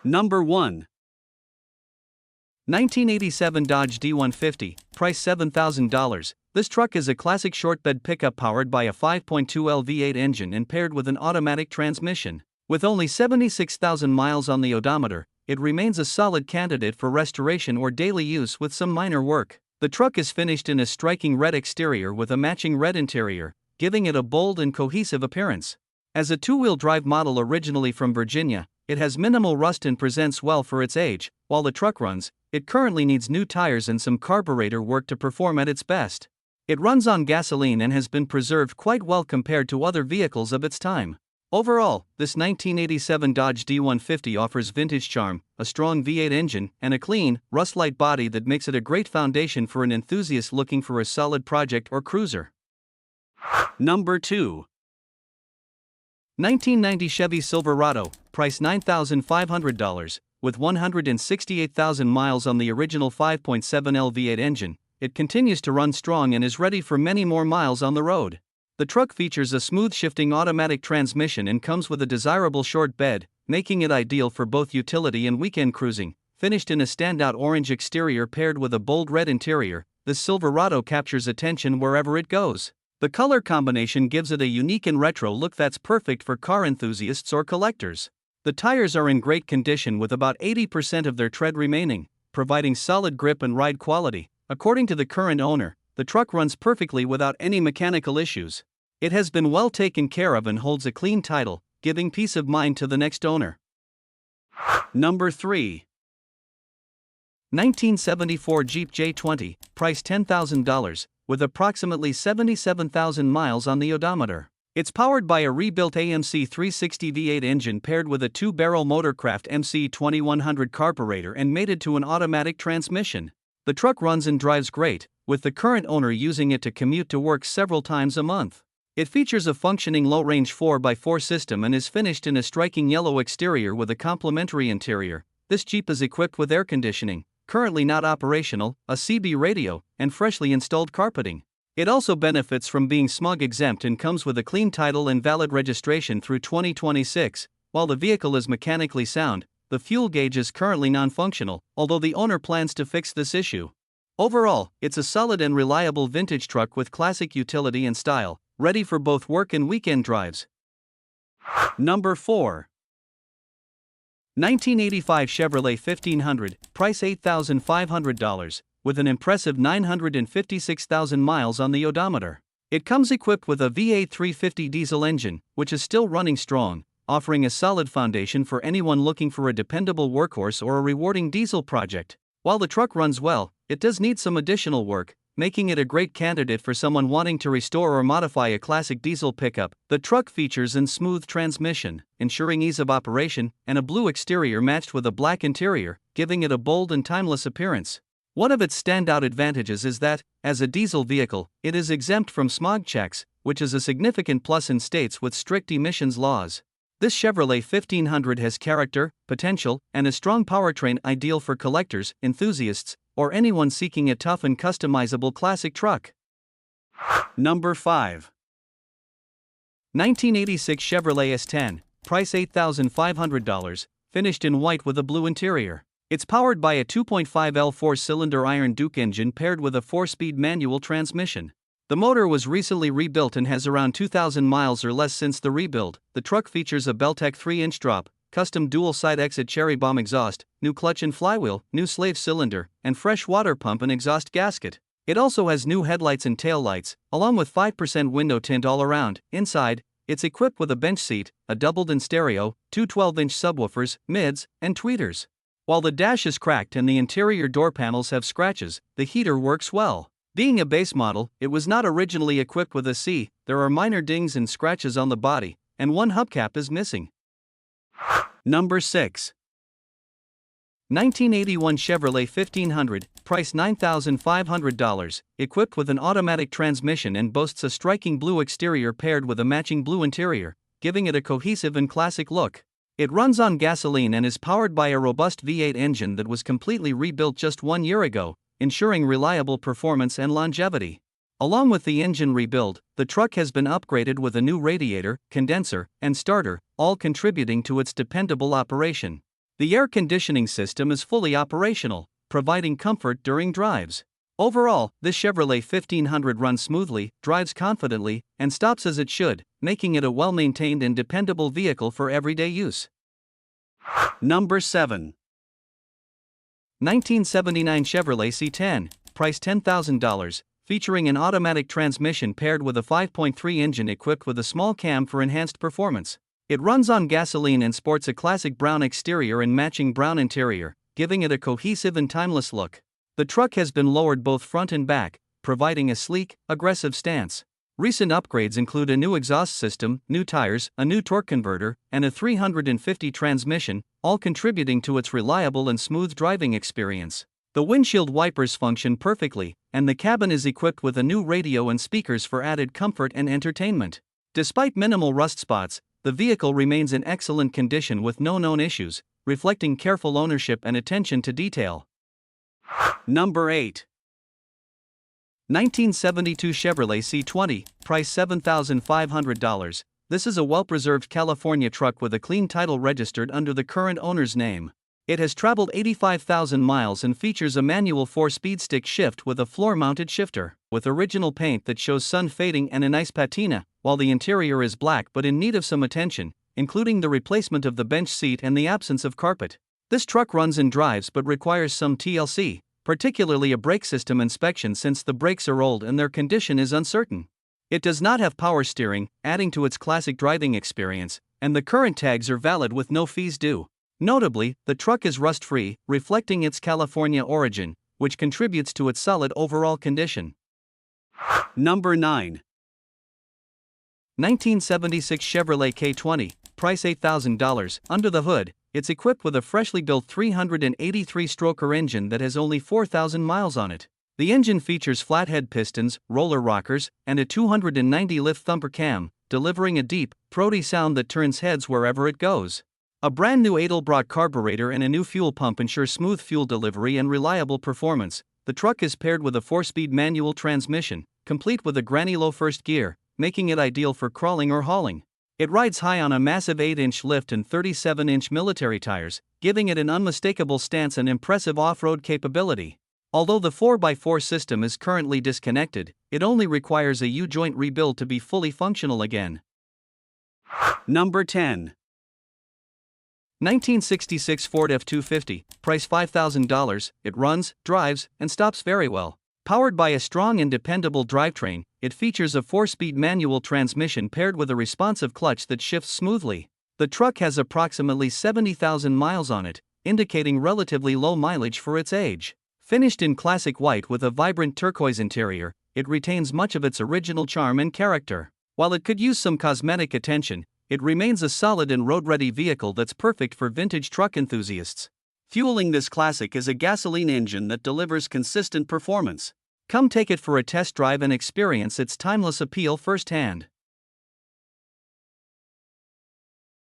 Number 1. 1987 Dodge D150, price $7,000. This truck is a classic short-bed pickup powered by a 5.2L V8 engine and paired with an automatic transmission. With only 76,000 miles on the odometer, it remains a solid candidate for restoration or daily use with some minor work. The truck is finished in a striking red exterior with a matching red interior, giving it a bold and cohesive appearance. As a two-wheel drive model originally from Virginia, it has minimal rust and presents well for its age. While the truck runs, it currently needs new tires and some carburetor work to perform at its best. It runs on gasoline and has been preserved quite well compared to other vehicles of its time. Overall, this 1987 Dodge D150 offers vintage charm, a strong V8 engine, and a clean, rust-light body that makes it a great foundation for an enthusiast looking for a solid project or cruiser. Number 2. 1990 Chevy Silverado, price $9,500. With 168,000 miles on the original 5.7L V8 engine, it continues to run strong and is ready for many more miles on the road. The truck features a smooth-shifting automatic transmission and comes with a desirable short bed, making it ideal for both utility and weekend cruising. Finished in a standout orange exterior paired with a bold red interior, this Silverado captures attention wherever it goes. The color combination gives it a unique and retro look that's perfect for car enthusiasts or collectors. The tires are in great condition with about 80% of their tread remaining, providing solid grip and ride quality. According to the current owner, the truck runs perfectly without any mechanical issues. It has been well taken care of and holds a clean title, giving peace of mind to the next owner. Number 3. 1974 Jeep J20, price $10,000, with approximately 77,000 miles on the odometer. It's powered by a rebuilt AMC 360 V8 engine paired with a 2-barrel Motorcraft MC 2100 carburetor and mated to an automatic transmission. The truck runs and drives great, with the current owner using it to commute to work several times a month. It features a functioning low-range 4x4 system and is finished in a striking yellow exterior with a complementary interior. This Jeep is equipped with air conditioning, currently not operational, a CB radio, and freshly installed carpeting. It also benefits from being smog-exempt and comes with a clean title and valid registration through 2026. While the vehicle is mechanically sound, the fuel gauge is currently non-functional, although the owner plans to fix this issue. Overall, it's a solid and reliable vintage truck with classic utility and style, ready for both work and weekend drives. Number 4. 1985 Chevrolet 1500, price $8,500, with an impressive 956,000 miles on the odometer. It comes equipped with a V8 350 diesel engine, which is still running strong, offering a solid foundation for anyone looking for a dependable workhorse or a rewarding diesel project. While the truck runs well, it does need some additional work, making it a great candidate for someone wanting to restore or modify a classic diesel pickup. The truck features a smooth transmission, ensuring ease of operation, and a blue exterior matched with a black interior, giving it a bold and timeless appearance. One of its standout advantages is that, as a diesel vehicle, it is exempt from smog checks, which is a significant plus in states with strict emissions laws. This Chevrolet 1500 has character, potential, and a strong powertrain ideal for collectors, enthusiasts, or anyone seeking a tough and customizable classic truck. Number 5. 1986 Chevrolet S10, price $8,500, finished in white with a blue interior. It's powered by a 2.5L 4-cylinder Iron Duke engine paired with a 4-speed manual transmission. The motor was recently rebuilt and has around 2,000 miles or less since the rebuild. The truck features a Beltec 3-inch drop, custom dual-side exit cherry bomb exhaust, new clutch and flywheel, new slave cylinder, and fresh water pump and exhaust gasket. It also has new headlights and taillights, along with 5% window tint all around. Inside, it's equipped with a bench seat, a doubled-in stereo, two 12-inch subwoofers, mids, and tweeters. While the dash is cracked and the interior door panels have scratches, the heater works well. Being a base model, it was not originally equipped with a C. There are minor dings and scratches on the body, and one hubcap is missing. Number 6. 1981 Chevrolet 1500, price $9,500, equipped with an automatic transmission and boasts a striking blue exterior paired with a matching blue interior, giving it a cohesive and classic look. It runs on gasoline and is powered by a robust V8 engine that was completely rebuilt just 1 year ago, ensuring reliable performance and longevity. Along with the engine rebuild, the truck has been upgraded with a new radiator, condenser, and starter, all contributing to its dependable operation. The air conditioning system is fully operational, providing comfort during drives. Overall, this Chevrolet 1500 runs smoothly, drives confidently, and stops as it should, making it a well-maintained and dependable vehicle for everyday use. Number 7. 1979 Chevrolet C10, price $10,000, featuring an automatic transmission paired with a 5.3 engine equipped with a small cam for enhanced performance. It runs on gasoline and sports a classic brown exterior and matching brown interior, giving it a cohesive and timeless look. The truck has been lowered both front and back, providing a sleek, aggressive stance. Recent upgrades include a new exhaust system, new tires, a new torque converter, and a 350 transmission, all contributing to its reliable and smooth driving experience. The windshield wipers function perfectly, and the cabin is equipped with a new radio and speakers for added comfort and entertainment. Despite minimal rust spots, the vehicle remains in excellent condition with no known issues, reflecting careful ownership and attention to detail. Number 8. 1972 Chevrolet C20, price $7,500. This is a well-preserved California truck with a clean title registered under the current owner's name. It has traveled 85,000 miles and features a manual 4-speed stick shift with a floor-mounted shifter, with original paint that shows sun fading and a nice patina, while the interior is black but in need of some attention, including the replacement of the bench seat and the absence of carpet. This truck runs and drives but requires some TLC, particularly a brake system inspection since the brakes are old and their condition is uncertain. It does not have power steering, adding to its classic driving experience, and the current tags are valid with no fees due. Notably, the truck is rust-free, reflecting its California origin, which contributes to its solid overall condition. Number 9. 1976 Chevrolet K20, price $8,000. Under the hood, it's equipped with a freshly built 383-stroker engine that has only 4,000 miles on it. The engine features flathead pistons, roller rockers, and a 290-lift thumper cam, delivering a deep, throaty sound that turns heads wherever it goes. A brand new Edelbrock carburetor and a new fuel pump ensure smooth fuel delivery and reliable performance. The truck is paired with a 4-speed manual transmission, complete with a granny low first gear, making it ideal for crawling or hauling. It rides high on a massive 8-inch lift and 37-inch military tires, giving it an unmistakable stance and impressive off-road capability. Although the 4x4 system is currently disconnected, it only requires a U-joint rebuild to be fully functional again. Number 10. 1966 Ford F250, price $5,000. It runs, drives, and stops very well. Powered by a strong and dependable drivetrain, it features a 4-speed manual transmission paired with a responsive clutch that shifts smoothly. The truck has approximately 70,000 miles on it, indicating relatively low mileage for its age. Finished in classic white with a vibrant turquoise interior, it retains much of its original charm and character. While it could use some cosmetic attention, it remains a solid and road-ready vehicle that's perfect for vintage truck enthusiasts. Fueling this classic is a gasoline engine that delivers consistent performance. Come take it for a test drive and experience its timeless appeal firsthand.